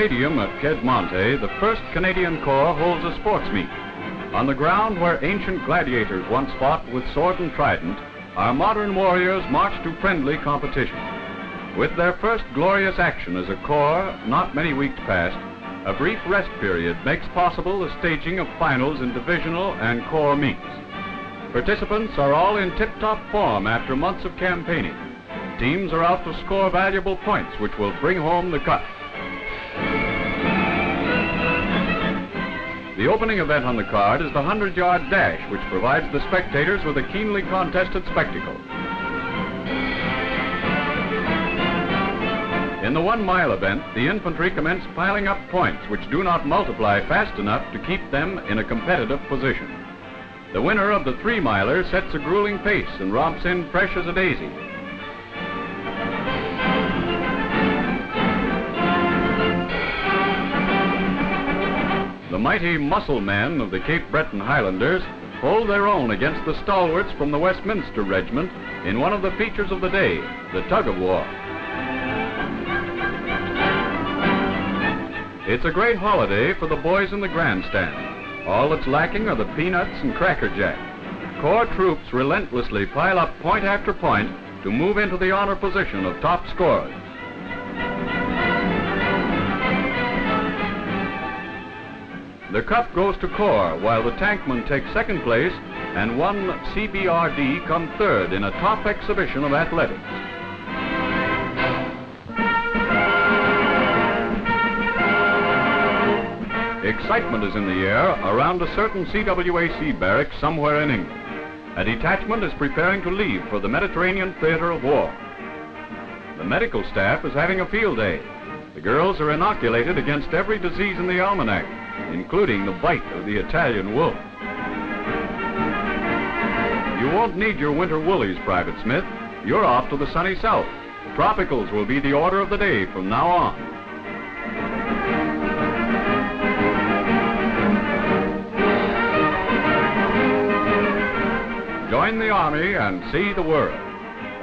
stadium at Chesmonter, the 1st Canadian Corps holds a sports meet. On the ground where ancient gladiators once fought with sword and trident, our modern warriors march to friendly competition. With their first glorious action as a corps, not many weeks past, a brief rest period makes possible the staging of finals in divisional and corps meets. Participants are all in tip-top form after months of campaigning. Teams are out to score valuable points which will bring home the cup. The opening event on the card is the 100-yard dash, which provides the spectators with a keenly contested spectacle. In the 1-mile event, the infantry commence piling up points which do not multiply fast enough to keep them in a competitive position. The winner of the 3-miler sets a grueling pace and romps in fresh as a daisy. The mighty muscle men of the Cape Breton Highlanders hold their own against the stalwarts from the Westminster Regiment in one of the features of the day, the tug-of-war. It's a great holiday for the boys in the grandstand. All that's lacking are the peanuts and Cracker Jack. Corps troops relentlessly pile up point after point to move into the honor position of top scorers. The cup goes to Corps, while the tankmen take second place and one CBRD come third in a top exhibition of athletics. Excitement is in the air around a certain C.W.A.C. barrack somewhere in England. A detachment is preparing to leave for the Mediterranean theater of war. The medical staff is having a field day. The girls are inoculated against every disease in the almanac, including the bite of the Italian wolf. You won't need your winter woolies, Private Smith. You're off to the sunny south. Tropicals will be the order of the day from now on. Join the Army and see the world.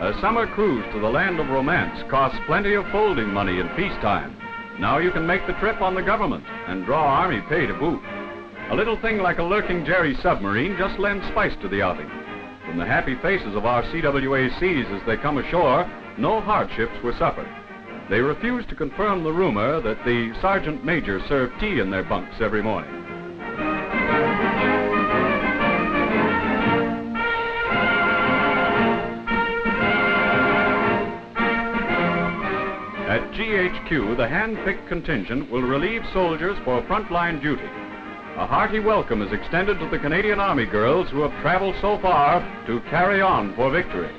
A summer cruise to the land of romance costs plenty of folding money in peacetime. Now you can make the trip on the government and draw Army pay to boot. A little thing like a lurking Jerry submarine just lends spice to the outing. From the happy faces of our C.W.A.C.s as they come ashore, no hardships were suffered. They refused to confirm the rumor that the sergeant major served tea in their bunks every morning. At GHQ, the hand-picked contingent will relieve soldiers for frontline duty. A hearty welcome is extended to the Canadian Army girls who have traveled so far to carry on for victory.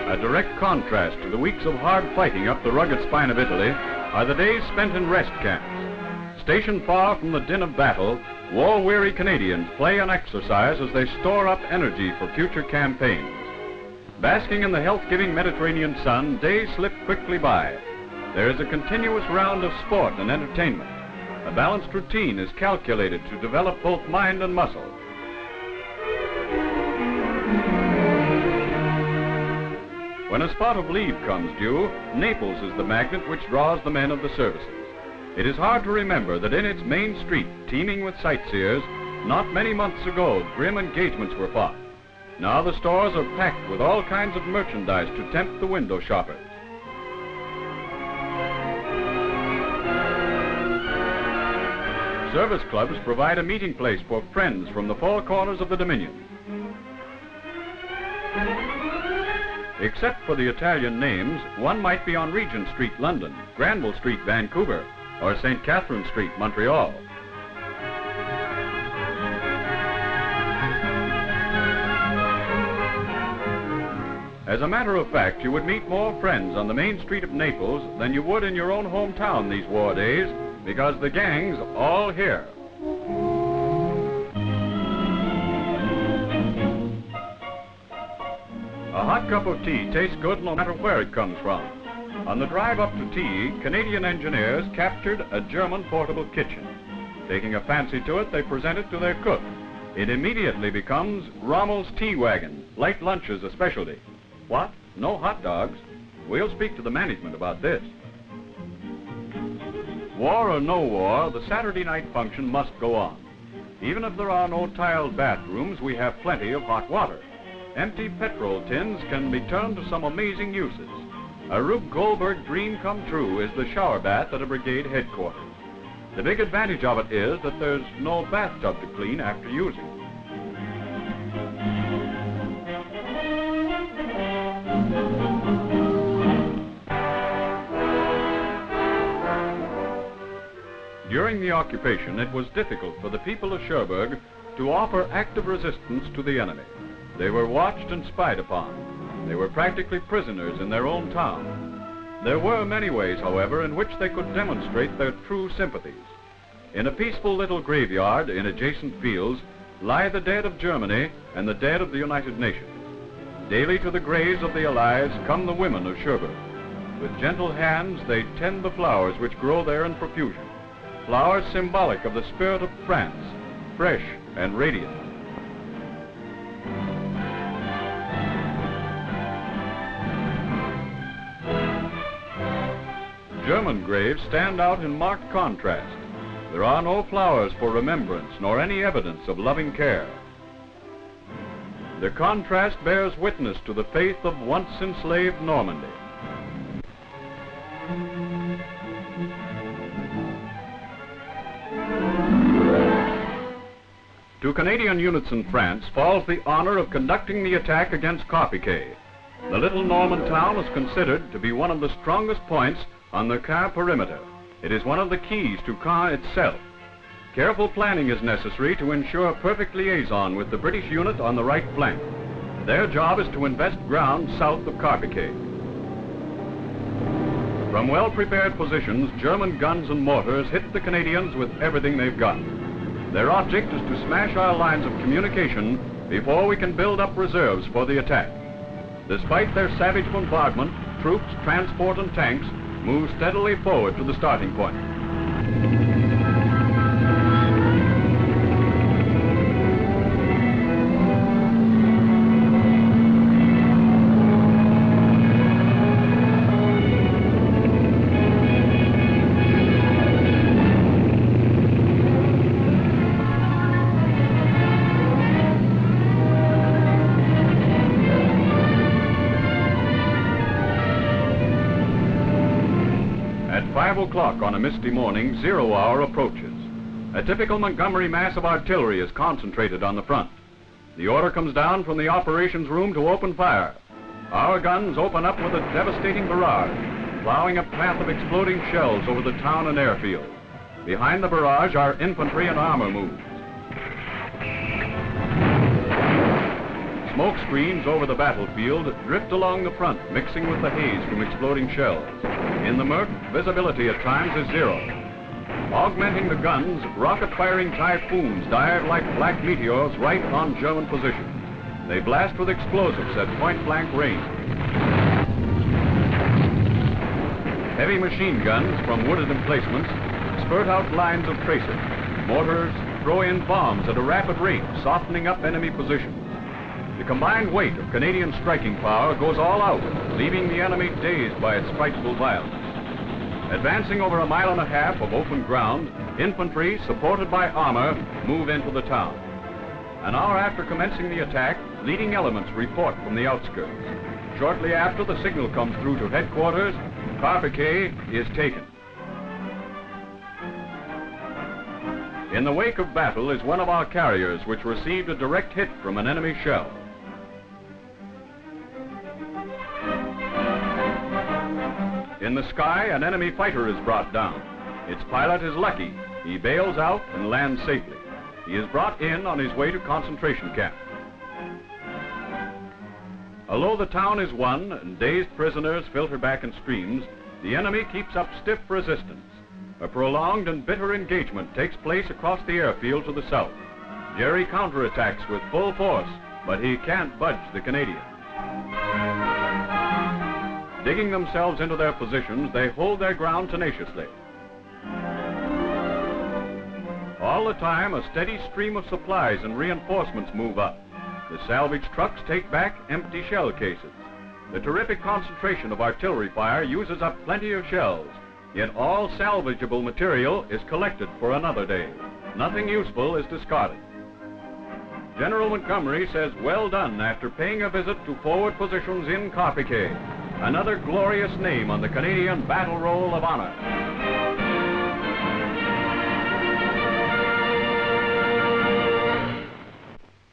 A direct contrast to the weeks of hard fighting up the rugged spine of Italy are the days spent in rest camps. Stationed far from the din of battle, war-weary Canadians play and exercise as they store up energy for future campaigns. Basking in the health-giving Mediterranean sun, days slip quickly by. There is a continuous round of sport and entertainment. A balanced routine is calculated to develop both mind and muscle. When a spot of leave comes due, Naples is the magnet which draws the men of the services. It is hard to remember that in its main street, teeming with sightseers, not many months ago, grim engagements were fought. Now the stores are packed with all kinds of merchandise to tempt the window shoppers. Service clubs provide a meeting place for friends from the four corners of the Dominion. Except for the Italian names, one might be on Regent Street, London, Granville Street, Vancouver, or St. Catherine Street, Montreal. As a matter of fact, you would meet more friends on the main street of Naples than you would in your own hometown these war days, because the gang's all here. A hot cup of tea tastes good no matter where it comes from. On the drive up to tea, Canadian engineers captured a German portable kitchen. Taking a fancy to it, they present it to their cook. It immediately becomes Rommel's tea wagon, light lunches a specialty. What? No hot dogs? We'll speak to the management about this. War or no war, the Saturday night function must go on. Even if there are no tiled bathrooms, we have plenty of hot water. Empty petrol tins can be turned to some amazing uses. A Rube Goldberg dream come true is the shower bath at a brigade headquarters. The big advantage of it is that there's no bathtub to clean after using. During the occupation, it was difficult for the people of Cherbourg to offer active resistance to the enemy. They were watched and spied upon. They were practically prisoners in their own town. There were many ways, however, in which they could demonstrate their true sympathies. In a peaceful little graveyard in adjacent fields lie the dead of Germany and the dead of the United Nations. Daily to the graves of the Allies come the women of Cherbourg. With gentle hands, they tend the flowers which grow there in profusion. Flowers symbolic of the spirit of France, fresh and radiant. German graves stand out in marked contrast. There are no flowers for remembrance, nor any evidence of loving care. The contrast bears witness to the faith of once enslaved Normandy. To Canadian units in France falls the honor of conducting the attack against Cape. The little Norman town is considered to be one of the strongest points on the Caen perimeter. It is one of the keys to Caen itself. Careful planning is necessary to ensure perfect liaison with the British unit on the right flank. Their job is to invest ground south of Cape. From well-prepared positions, German guns and mortars hit the Canadians with everything they've got. Their object is to smash our lines of communication before we can build up reserves for the attack. Despite their savage bombardment, troops, transport, and tanks move steadily forward to the starting point. At 5 o'clock on a misty morning, 0 hour approaches. A typical Montgomery mass of artillery is concentrated on the front. The order comes down from the operations room to open fire. Our guns open up with a devastating barrage, plowing a path of exploding shells over the town and airfield. Behind the barrage, our infantry and armor moves. Smoke screens over the battlefield drift along the front, mixing with the haze from exploding shells. In the murk, visibility at times is 0. Augmenting the guns, rocket-firing typhoons dive like black meteors right on German positions. They blast with explosives at point-blank range. Heavy machine guns from wooded emplacements spurt out lines of tracers. Mortars throw in bombs at a rapid rate, softening up enemy positions. The combined weight of Canadian striking power goes all out, leaving the enemy dazed by its frightful violence. Advancing over 1.5 miles of open ground, infantry, supported by armor, move into the town. An hour after commencing the attack, leading elements report from the outskirts. Shortly after, the signal comes through to headquarters, Cape is taken. In the wake of battle is one of our carriers, which received a direct hit from an enemy shell. In the sky, an enemy fighter is brought down. Its pilot is lucky. He bails out and lands safely. He is brought in on his way to concentration camp. Although the town is won and dazed prisoners filter back in streams, the enemy keeps up stiff resistance. A prolonged and bitter engagement takes place across the airfield to the south. Jerry counterattacks with full force, but he can't budge the Canadians. Digging themselves into their positions, they hold their ground tenaciously. All the time, a steady stream of supplies and reinforcements move up. The salvage trucks take back empty shell cases. The terrific concentration of artillery fire uses up plenty of shells, yet all salvageable material is collected for another day. Nothing useful is discarded. General Montgomery says well done after paying a visit to forward positions in Carpiquet, another glorious name on the Canadian battle roll of honor.